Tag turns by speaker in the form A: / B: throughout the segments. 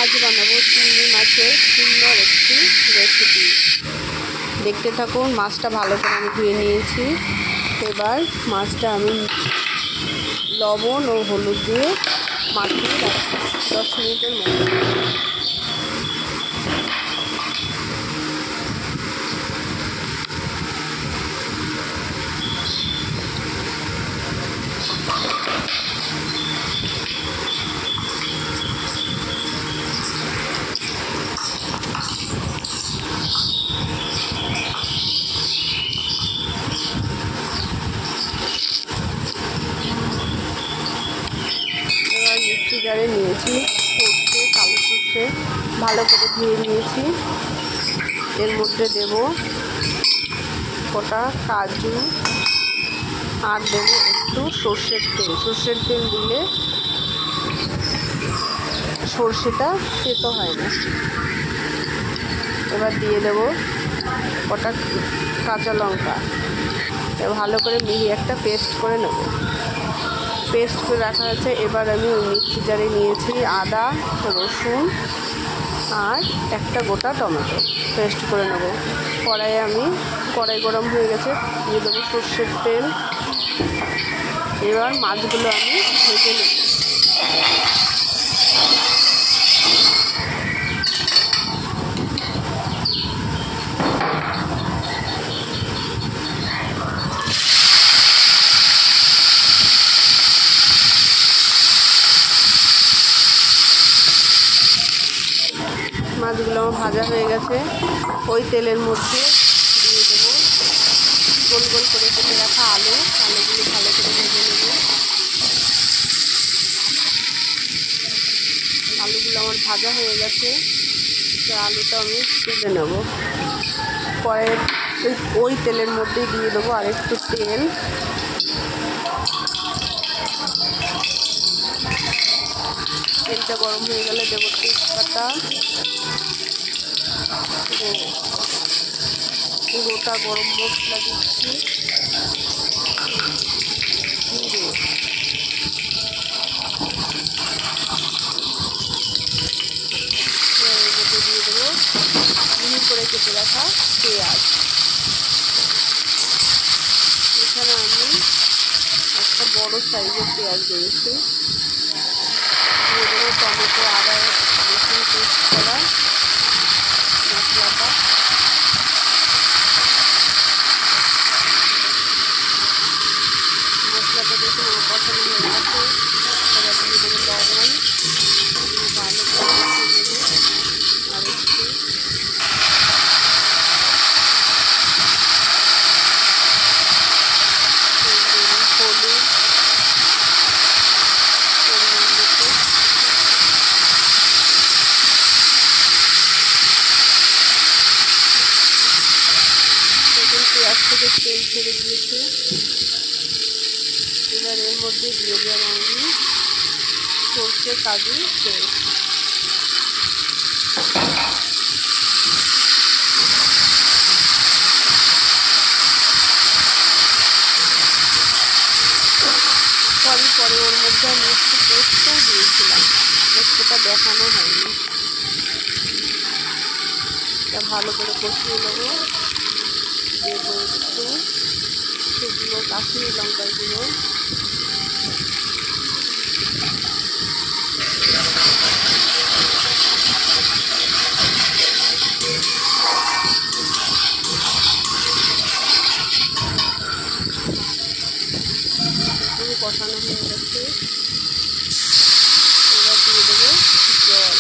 A: আজ বানাবো চিংড়ি মাছের সুন্দর একটি রেসিপি। দেখতে থাকুন। মাছটা ভালো করে আমি ধুয়ে নিয়েছি। এবার মাছটা আমি লবণ ও হলুদ দিয়ে মাখিয়ে রাখছি 10 মিনিটের মতো। মিক্সি জারে নিয়েছি সর্ষে, কালো সর্ষে ভালো করে ধুয়ে নিয়েছি। এর মধ্যে দেব কটা কাজু আর দেব একটু সর্ষের তেল। সর্ষের তেল দিলে সর্ষেটা তেতো হয় না। এবার দিয়ে দেব কটা কাঁচা লঙ্কা। ভালো করে মিহি একটা পেস্ট করে নেব। পেস্ট করে রাখা আছে। এবার আমি ওই মিক্সি জারে নিয়েছি আদা, রসুন আর একটা গোটা টমেটো পেস্ট করে নেব। কড়াই গরম হয়ে গেছে, দিয়ে দেবো সর্ষের তেল। এবার মাছগুলো আমি ভেজে নেব। মাছগুলো আমার ভাজা হয়ে গেছে। ওই তেলের মধ্যে দিয়ে দেবো গোল গোল করে কেটে রাখা আলুগুলো ভালো করে ভেজে নেব। আলুগুলো আমার ভাজা হয়ে গেছে। আলুটা আমি তুলে নেব। পরে ওই তেলের মধ্যেই দিয়ে দেবো আর একটু তেল। তেলটা গরম হয়ে গেলে দেবো তেজপাতা, গোটা গরম মশলা দিচ্ছি, জিরে, এর মধ্যে দিয়ে দেবো মিহি করে কেটে রাখা পেঁয়াজ। এখানে আমি একটা বড় সাইজের পেঁয়াজ দিয়েছি। দিয়ে দেবো টমেটো, আদা, রসুন পেস্ট করা মশলাটা। মশলাটা দেখে আমার পছন্দ হয়ে গেছে। এবার দিয়ে দেবো লবণ, ভালো করে মিশিয়ে দেবো আর একটু হলুদ পরিমাণ মতো। দেখুন পেঁয়াজ থেকে তেল ছেড়ে দিয়েছে। এবার এর মধ্যে দিয়ে দেবো আমি সর্ষে কাজু পেস্ট। পরে ওর মধ্যে আমি একটু পোস্তও দিয়েছিলাম, পোস্তটা দেখানো হয়নি। এটা ভালো করে কষিয়ে নেবো। দিয়ে দেবো একটু শুকনো কাশ্মীরি লঙ্কার গুঁড়ো, কষানো হয়ে গেছে। এবার দিয়ে দেবো জল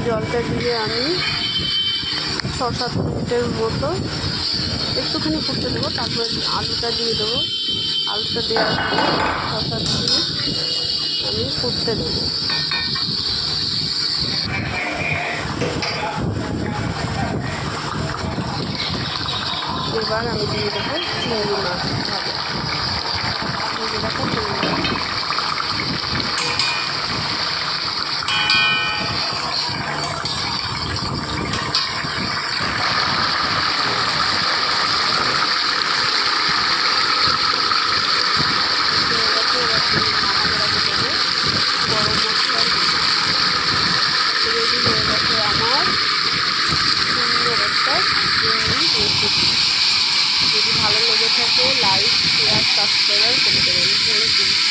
A: জলটা দিয়ে আমি 6-7 মিনিটের মতো একটুখানি ফুটতে দেবো। তারপরে আলুটা দিয়ে দেবো। আলুটা দেওয়ার পর 6-7 মিনিট আমি ফুটতে দেবো। এবার আমি দিয়ে দেবো চিংড়ি মাছ ভাজা। চিংড়ি মাছ যদি ভালো লেগে থাকে লাইক শেয়ার সাবস্ক্রাইব করে দেবেন।